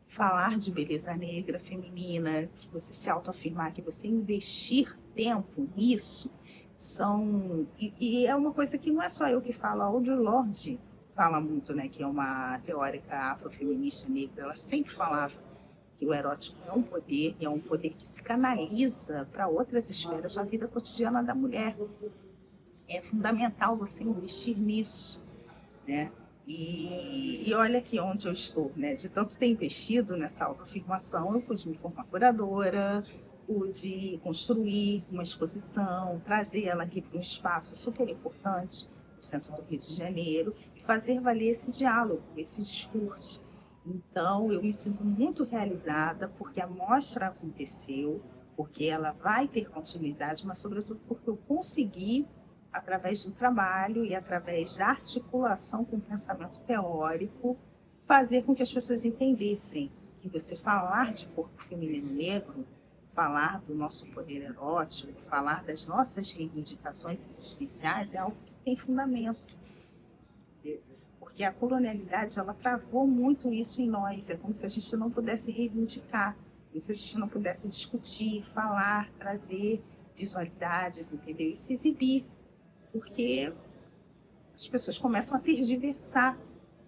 Falar de beleza negra, feminina, que você se autoafirmar, que você investir tempo nisso, e é uma coisa que não é só eu que falo, a Audre Lorde fala muito, né, que é uma teórica afrofeminista negra, ela sempre falava que o erótico é um poder, e é um poder que se canaliza para outras esferas da vida cotidiana da mulher. É fundamental você investir nisso, né? E olha aqui onde eu estou, né? De tanto ter investido nessa autoafirmação, eu pude me formar curadora, pude construir uma exposição, trazer ela aqui para um espaço super importante, no centro do Rio de Janeiro, e fazer valer esse diálogo, esse discurso. Então, eu me sinto muito realizada, porque a mostra aconteceu, porque ela vai ter continuidade, mas sobretudo porque eu consegui, através do trabalho e através da articulação com o pensamento teórico, fazer com que as pessoas entendessem que você falar de corpo feminino negro, falar do nosso poder erótico, falar das nossas reivindicações existenciais é algo que tem fundamento. Porque a colonialidade, ela travou muito isso em nós. É como se a gente não pudesse reivindicar, como se a gente não pudesse discutir, falar, trazer visualidades, entendeu? E se exibir. Porque as pessoas começam a tergiversar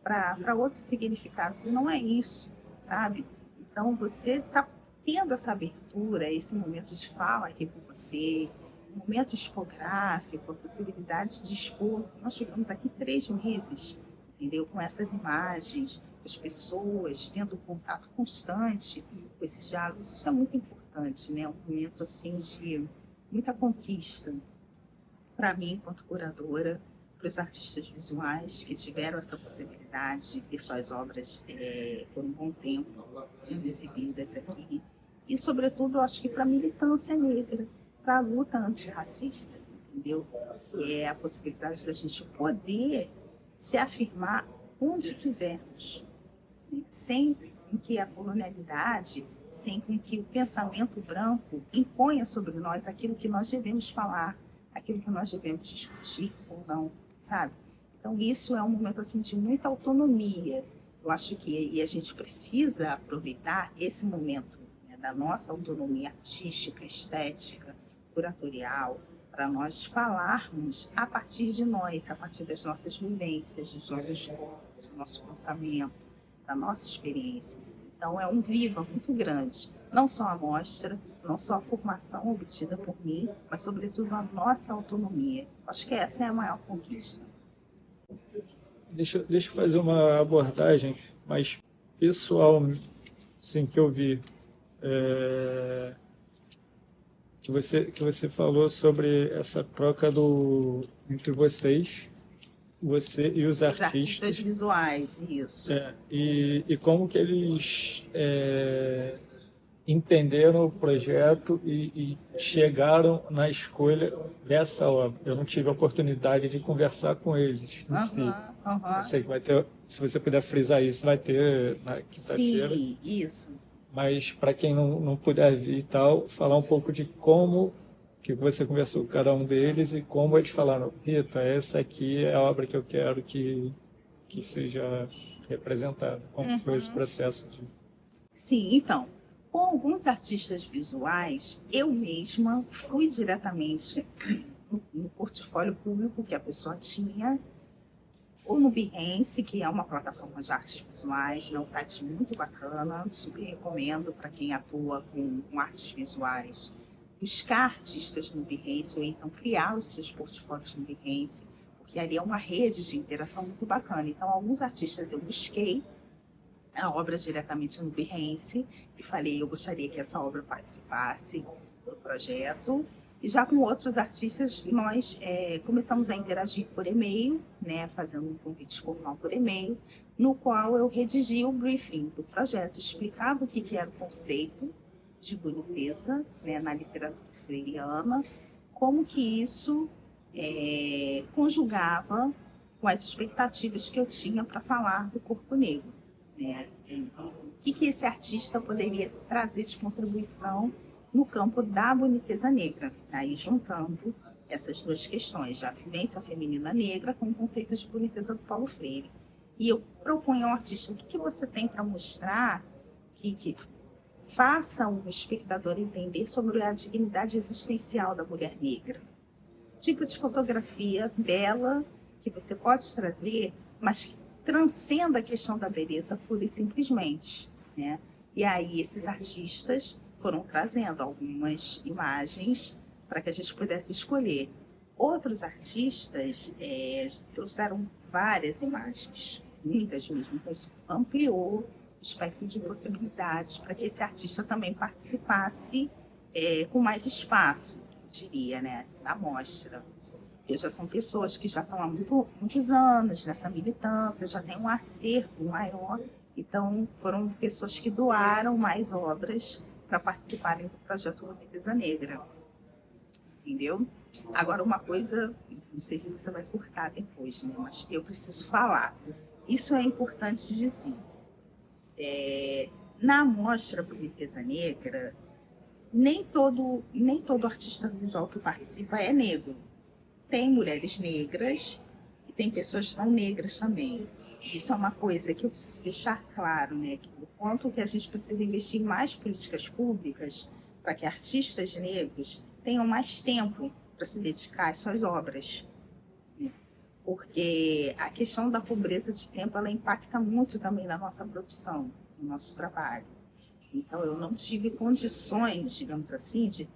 para outros significados, e não é isso, sabe? Então, você está tendo essa abertura, esse momento de fala aqui com você, um momento expográfico, a possibilidade de expor. Nós ficamos aqui 3 meses, entendeu? Com essas imagens, as pessoas tendo contato constante com esses diálogos. Isso é muito importante, né? Um momento assim de muita conquista para mim, enquanto curadora, para os artistas visuais que tiveram essa possibilidade de ter suas obras por um bom tempo sendo exibidas aqui. E, sobretudo, acho que para a militância negra, para a luta antirracista, entendeu? É a possibilidade da gente poder se afirmar onde quisermos, né? Sem que a colonialidade, sem que o pensamento branco imponha sobre nós aquilo que nós devemos falar, aquilo que nós devemos discutir ou não, sabe? Então, isso é um momento assim, de muita autonomia. Eu acho que a gente precisa aproveitar esse momento, né, da nossa autonomia artística, estética, curatorial, para nós falarmos a partir de nós, a partir das nossas vivências, dos nossos corpos, do nosso pensamento, da nossa experiência. Então, é um viva muito grande. Não só a mostra, não só a formação obtida por mim, mas, sobretudo, a nossa autonomia. Acho que essa é a maior conquista. Deixa eu fazer uma abordagem mais pessoal, assim, que eu vi. Que você falou sobre essa troca entre você e os artistas visuais, isso. E como que eles entenderam o projeto e chegaram na escolha dessa obra. Eu não tive a oportunidade de conversar com eles em si. Eu sei que vai ter, se você puder frisar isso, vai ter na quinta-feira. Sim, isso. Mas para quem não puder vir e tal, falar um pouco de como que você conversou com cada um deles e como eles falaram: Rita, essa aqui é a obra que eu quero que seja representada. Como foi esse processo de... Sim, então, com alguns artistas visuais, eu mesma fui diretamente no portfólio público que a pessoa tinha, ou no Behance, que é uma plataforma de artes visuais, é um site muito bacana, super recomendo para quem atua com artes visuais, buscar artistas no Behance ou então criar os seus portfólios no Behance, porque ali é uma rede de interação muito bacana. Então, alguns artistas eu busquei a obra diretamente no Behance e falei, eu gostaria que essa obra participasse do projeto. E já com outros artistas, nós começamos a interagir por e-mail, né, fazendo um convite formal por e-mail, no qual eu redigi o briefing do projeto, explicava o que era o conceito de boniteza, né, na literatura freiriana, como que isso conjugava com as expectativas que eu tinha para falar do corpo negro, né, e o que esse artista poderia trazer de contribuição no campo da boniteza negra, aí juntando essas duas questões, a vivência feminina negra com o conceito de boniteza do Paulo Freire. E eu proponho ao artista, o que você tem para mostrar que faça o espectador entender sobre a dignidade existencial da mulher negra. Tipo de fotografia dela que você pode trazer, mas que transcenda a questão da beleza pura e simplesmente, né? E aí esses artistas foram trazendo algumas imagens para que a gente pudesse escolher. Outros artistas trouxeram várias imagens, muitas mesmo, então isso ampliou o espectro de possibilidades para que esse artista também participasse com mais espaço, diria, né, na mostra. Porque já são pessoas que já estão há muitos anos nessa militância, já tem um acervo maior, então foram pessoas que doaram mais obras para participarem do projeto Boniteza Negra, entendeu? Agora, uma coisa, não sei se você vai cortar depois, né? Mas eu preciso falar. Isso é importante dizer. Na Mostra Boniteza Negra, nem todo artista visual que participa é negro. Tem mulheres negras e tem pessoas não negras também. Isso é uma coisa que eu preciso deixar claro, né? O quanto que a gente precisa investir em mais políticas públicas para que artistas negros tenham mais tempo para se dedicar às suas obras. Né? Porque a questão da pobreza de tempo, ela impacta muito também na nossa produção, no nosso trabalho. Então, eu não tive condições, digamos assim, de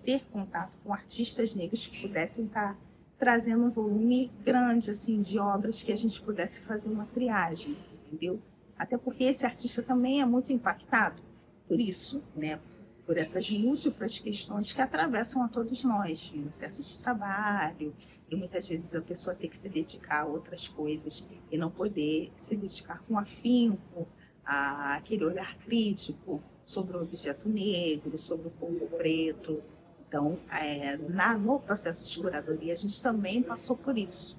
ter contato com artistas negros que pudessem estar trazendo um volume grande assim, de obras que a gente pudesse fazer uma triagem, entendeu? Até porque esse artista também é muito impactado por isso, né? Por essas múltiplas questões que atravessam a todos nós, no excesso de trabalho, e muitas vezes a pessoa tem que se dedicar a outras coisas e não poder se dedicar com afinco àquele olhar crítico sobre o objeto negro, sobre o corpo preto. Então, no processo de curadoria, a gente também passou por isso,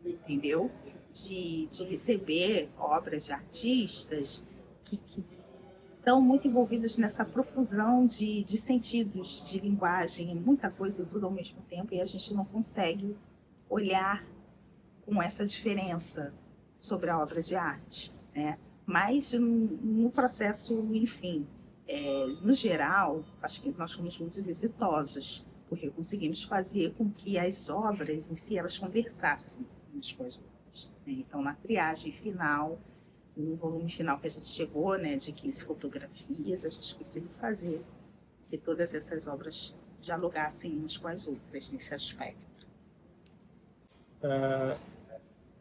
entendeu? De receber obras de artistas que estão muito envolvidos nessa profusão de sentidos, de linguagem, muita coisa e tudo ao mesmo tempo, e a gente não consegue olhar com essa diferença sobre a obra de arte, né? Mas no processo, enfim, no geral, acho que nós fomos muito exitosos, porque conseguimos fazer com que as obras em si, elas conversassem umas com as outras. Né? Então, na triagem final, no volume final que a gente chegou, né, de 15 fotografias, a gente conseguiu fazer que todas essas obras dialogassem umas com as outras nesse aspecto.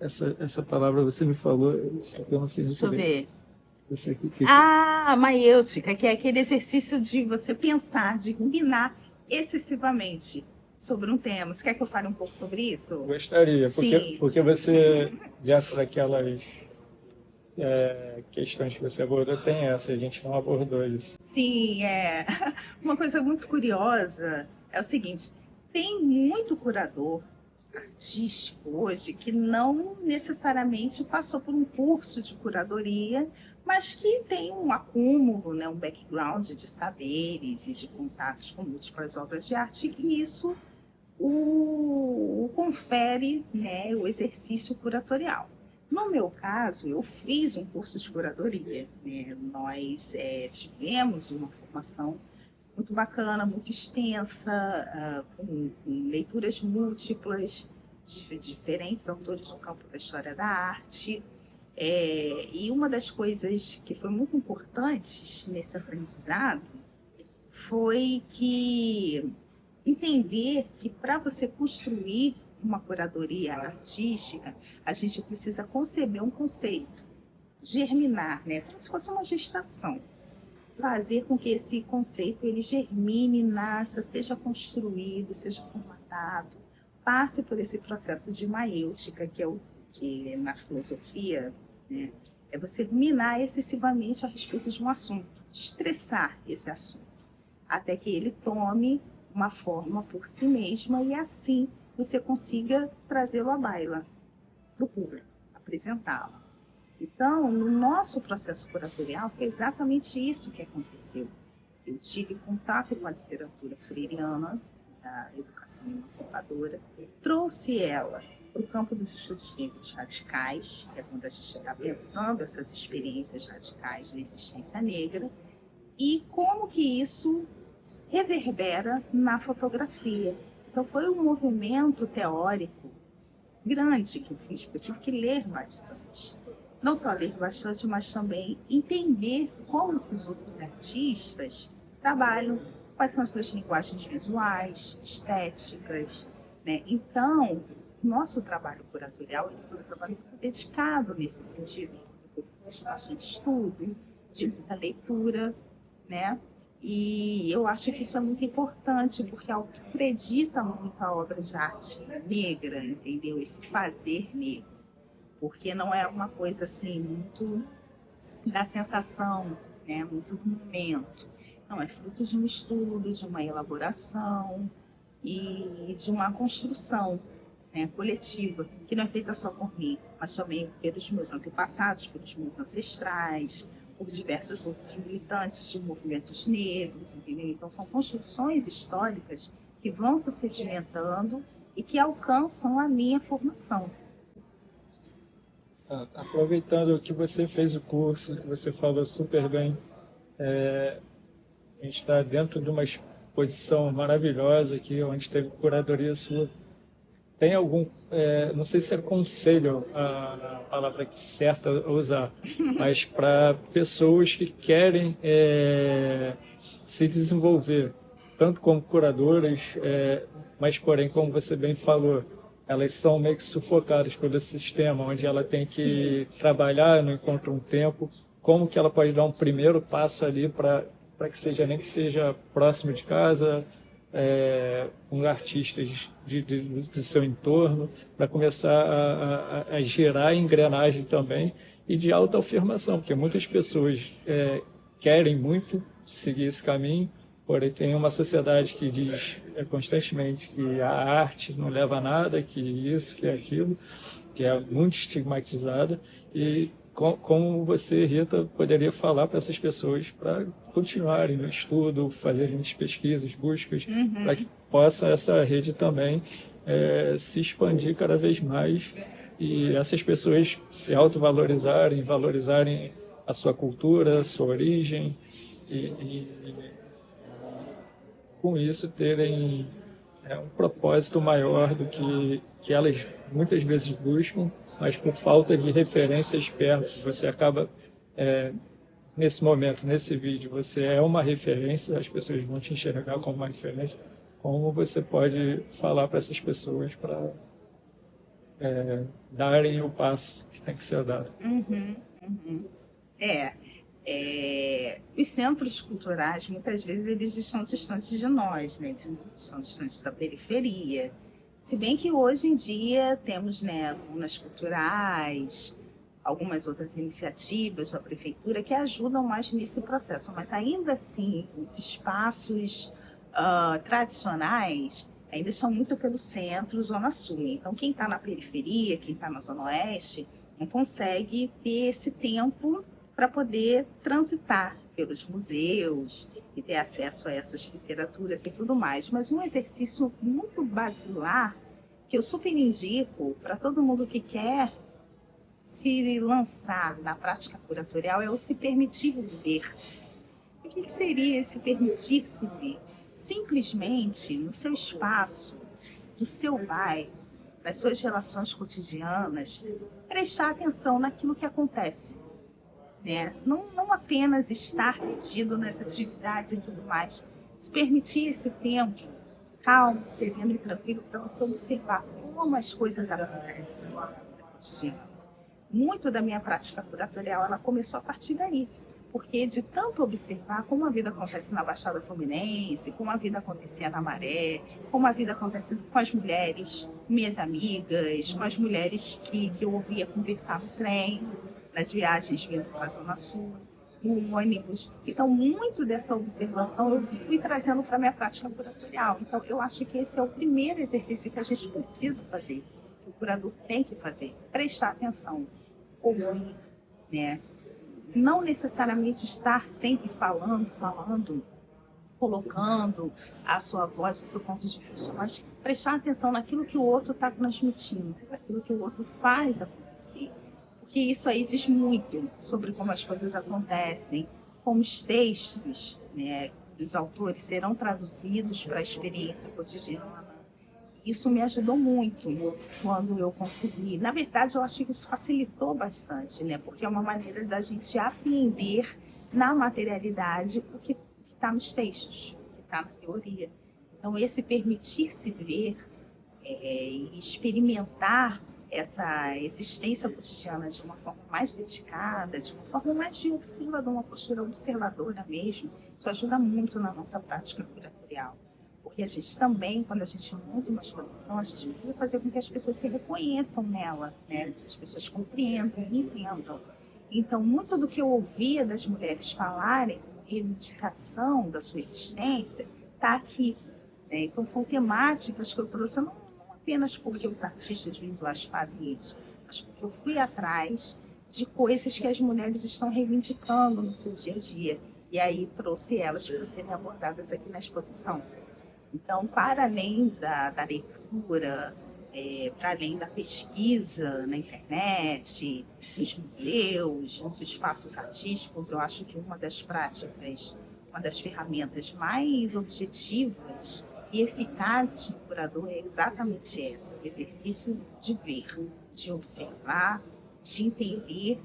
Essa palavra você me falou, só que eu não sei muito bem. Deixa eu ver. Maiêutica, que é aquele exercício de você pensar, de ruminar excessivamente sobre um tema. Você quer que eu fale um pouco sobre isso? Gostaria, porque você, dentro daquelas questões que você abordou, tem essa, a gente não abordou isso. Sim, uma coisa muito curiosa é o seguinte, tem muito curador artístico hoje que não necessariamente passou por um curso de curadoria, mas que tem um acúmulo, né, um background de saberes e de contatos com múltiplas obras de arte, e isso o confere, né, o exercício curatorial. No meu caso, eu fiz um curso de curadoria. Né? Nós tivemos uma formação muito bacana, muito extensa, com leituras múltiplas de diferentes autores no campo da história da arte. E uma das coisas que foi muito importante nesse aprendizado foi que entender que para você construir uma curadoria artística, a gente precisa conceber um conceito, germinar, né? Como se fosse uma gestação. Fazer com que esse conceito ele germine, nasça, seja construído, seja formatado, passe por esse processo de maiêutica, que é o que na filosofia, né, é você ruminar excessivamente a respeito de um assunto, estressar esse assunto, até que ele tome uma forma por si mesma e assim você consiga trazê-lo à baila para o público, apresentá-lo. Então, no nosso processo curatorial, foi exatamente isso que aconteceu. Eu tive contato com a literatura freiriana, da educação emancipadora, trouxe ela para o campo dos estudos negros radicais, que é quando a gente está pensando essas experiências radicais de existência negra, e como que isso reverbera na fotografia. Então, foi um movimento teórico grande que eu fiz, porque eu tive que ler bastante. Não só ler bastante, mas também entender como esses outros artistas trabalham, quais são as suas linguagens visuais, estéticas, né? Então, nosso trabalho curatorial ele foi um trabalho dedicado nesse sentido. Eu fiz bastante estudo, de muita leitura, né? E eu acho que isso é muito importante, porque acredita muito a obra de arte negra, entendeu? Esse fazer negro. Porque não é uma coisa assim muito da sensação né? Muito do momento. Não, é fruto de um estudo, de uma elaboração e de uma construção, né, coletiva, que não é feita só por mim, mas também pelos meus antepassados, pelos meus ancestrais, por diversos outros militantes de movimentos negros, entendeu? Então, são construções históricas que vão se sedimentando e que alcançam a minha formação. Aproveitando que você fez o curso, que você falou super bem, a gente está dentro de uma exposição maravilhosa aqui, onde teve curadoria sua. Tem algum, não sei se é conselho a palavra certa a usar, mas para pessoas que querem se desenvolver, tanto como curadoras, mas porém, como você bem falou, elas são meio que sufocadas pelo sistema, onde ela tem que trabalhar, não encontra um tempo. Como que ela pode dar um primeiro passo ali para que seja, nem que seja próximo de casa, com artistas do seu entorno, para começar a gerar engrenagem também e de autoafirmação, porque muitas pessoas querem muito seguir esse caminho, porém tem uma sociedade que diz constantemente que a arte não leva a nada, que isso, que aquilo, que é muito estigmatizada. E como você, Rita, poderia falar para essas pessoas para continuarem no estudo, fazerem pesquisas, buscas, para que possa essa rede também se expandir cada vez mais e essas pessoas se autovalorizarem, valorizarem a sua cultura, a sua origem e com isso terem um propósito maior do que elas muitas vezes buscam, mas por falta de referências perto. Você acaba, nesse momento, nesse vídeo, você é uma referência, as pessoas vão te enxergar como uma referência. Como você pode falar para essas pessoas para darem o passo que tem que ser dado? Os centros culturais, muitas vezes, eles estão distantes de nós, né? Eles estão distantes da periferia. Se bem que hoje em dia temos, né, lunas culturais, algumas outras iniciativas da prefeitura que ajudam mais nesse processo, mas ainda assim, os espaços tradicionais ainda estão muito pelo centro, zona sul. Então, quem está na periferia, quem está na zona oeste, não consegue ter esse tempo para poder transitar pelos museus e ter acesso a essas literaturas e tudo mais. Mas um exercício muito basilar, que eu super indico para todo mundo que quer se lançar na prática curatorial, é o se permitir ver. O que seria esse permitir-se ver? Simplesmente, no seu espaço, do seu bairro, nas suas relações cotidianas, prestar atenção naquilo que acontece. Né? Não apenas estar metido nas atividades e tudo mais. Se permitir esse tempo calmo, sereno e tranquilo para você observar como as coisas acontecem na vida cotidiana. Muito da minha prática curatorial ela começou a partir daí. Porque de tanto observar como a vida acontece na Baixada Fluminense, como a vida acontecia na Maré, como a vida acontece com as mulheres, minhas amigas, com as mulheres que eu ouvia conversar no trem, nas viagens vindo para a Zona Sul, no ônibus. Então, muito dessa observação eu fui trazendo para a minha prática curatorial. Então, eu acho que esse é o primeiro exercício que a gente precisa fazer, que o curador tem que fazer, prestar atenção, ouvir, né? Não necessariamente estar sempre falando, colocando a sua voz, o seu ponto de vista, mas prestar atenção naquilo que o outro está transmitindo, naquilo que o outro faz acontecer. Porque isso aí diz muito sobre como as coisas acontecem, como os textos, né, dos autores serão traduzidos para a experiência cotidiana. Isso me ajudou muito quando eu consegui. Na verdade, eu acho que isso facilitou bastante, né? Porque é uma maneira da gente aprender na materialidade o que está nos textos, o que está na teoria. Então, esse permitir-se ver e experimentar essa existência cotidiana de uma forma mais dedicada, de uma forma mais de observador, uma postura observadora mesmo, isso ajuda muito na nossa prática curatorial. Porque a gente também, quando a gente monta uma exposição, a gente precisa fazer com que as pessoas se reconheçam nela, né? Que as pessoas compreendam e entendam. Então, muito do que eu ouvia das mulheres falarem, reivindicação da sua existência, está aqui. Né? Então, são temáticas que eu trouxe, não apenas porque os artistas visuais fazem isso, mas porque eu fui atrás de coisas que as mulheres estão reivindicando no seu dia a dia. E aí trouxe elas para serem abordadas aqui na exposição. Então, para além da leitura, para além da pesquisa na internet, nos museus, nos espaços artísticos, eu acho que uma das práticas, uma das ferramentas mais objetivas e eficazes do curador é exatamente essa, o exercício de ver, de observar, de entender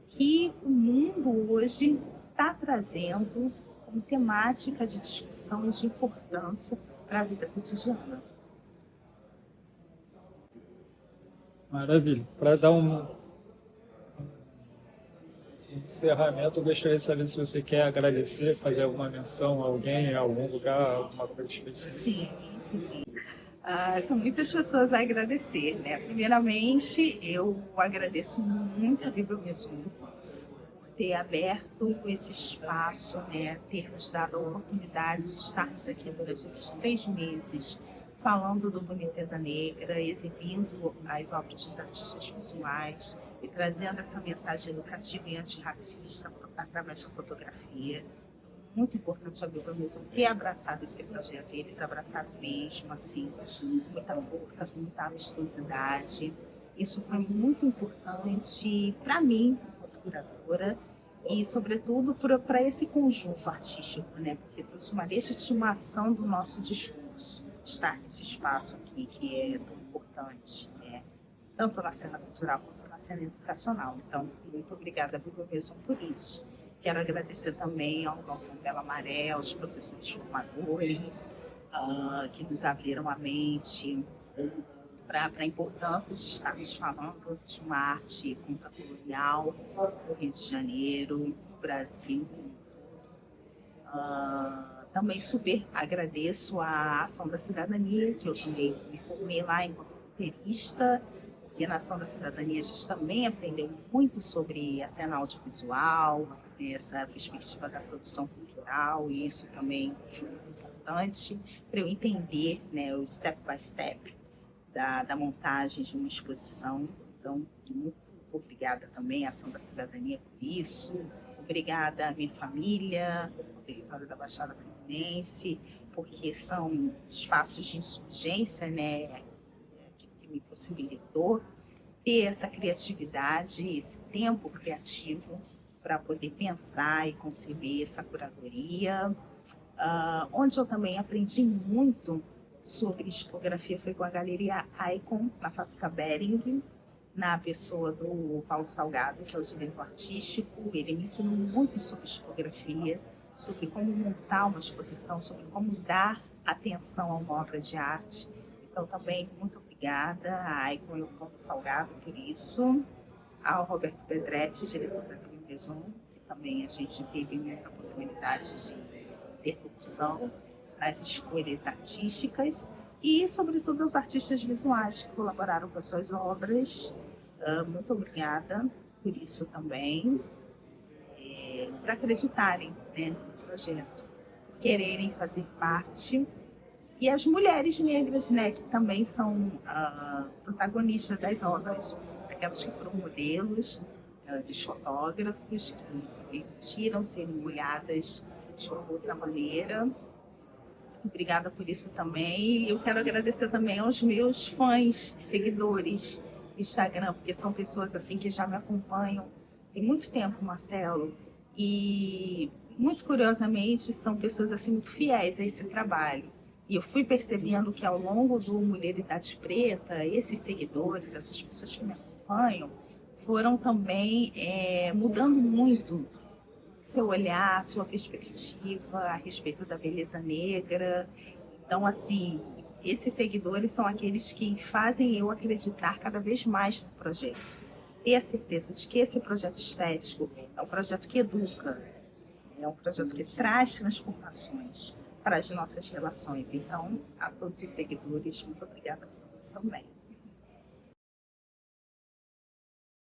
que o mundo hoje está trazendo como temática de discussão e de importância para a vida cotidiana. Maravilha. Para dar um encerramento, eu gostaria de saber se você quer agradecer, fazer alguma menção a alguém, em algum lugar, alguma coisa específica. Sim. São muitas pessoas a agradecer, né? Primeiramente, eu agradeço muito a Bibliomeson por ter aberto esse espaço, né? Ter nos dado a oportunidade de estarmos aqui durante esses 3 meses falando do Boniteza Negra, exibindo as obras dos artistas visuais e trazendo essa mensagem educativa e antirracista através da fotografia. Muito importante a Bibliomeson ter abraçado esse projeto, e eles abraçaram mesmo, assim, com muita força, com muita amistosidade. Isso foi muito importante para mim, enquanto curadora, e, sobretudo, para esse conjunto artístico, né? Porque trouxe uma legitimação do nosso discurso, estar nesse espaço aqui, que é tão importante, né? Tanto na cena cultural quanto na cena educacional. Então, muito obrigada, Bibliomeson, por isso. Quero agradecer também ao Galpão Bela Maré, aos professores formadores, que nos abriram a mente para a importância de estarmos falando de uma arte contracolonial no Rio de Janeiro, no Brasil. Também super agradeço a Ação da Cidadania, que eu também me formei lá enquanto roteirista, porque na Ação da Cidadania a gente também aprendeu muito sobre a cena audiovisual, essa perspectiva da produção cultural, e isso também foi muito importante para eu entender, né, o step by step da montagem de uma exposição. Então, muito obrigada também à Ação da Cidadania por isso. Obrigada à minha família, ao território da Baixada Fluminense, porque são espaços de insurgência, né, que me possibilitou ter essa criatividade, esse tempo criativo para poder pensar e conceber essa curadoria, onde eu também aprendi muito sobre tipografia foi com a Galeria Icon, na Fábrica Bering, na pessoa do Paulo Salgado, que é o diretor artístico. Ele me ensinou muito sobre tipografia, sobre como montar uma exposição, sobre como dar atenção a uma obra de arte. Então, também, muito obrigada à Icon e ao Paulo Salgado por isso, ao Roberto Pedretti, diretor da Bibliomeson, que também a gente teve muita possibilidade de interlocução nas escolhas artísticas, e, sobretudo, aos artistas visuais que colaboraram com as suas obras. Muito obrigada por isso também, por acreditarem, né, no projeto, por quererem fazer parte. E as mulheres negras, né, que também são protagonistas das obras, aquelas que foram modelos dos fotógrafos, que se permitiram serem olhadas de uma outra maneira. Obrigada por isso também. E eu quero agradecer também aos meus fãs e seguidores do Instagram, porque são pessoas assim que já me acompanham tem muito tempo, Marcelo. E, muito curiosamente, são pessoas assim muito fiéis a esse trabalho. E eu fui percebendo que ao longo do Mulheridade Preta, esses seguidores, essas pessoas que me acompanham, foram também mudando muito seu olhar, sua perspectiva a respeito da beleza negra. Então, assim, esses seguidores são aqueles que fazem eu acreditar cada vez mais no projeto. Ter a certeza de que esse projeto estético é um projeto que educa, é um projeto que traz transformações para as nossas relações. Então, a todos os seguidores, muito obrigada por isso também.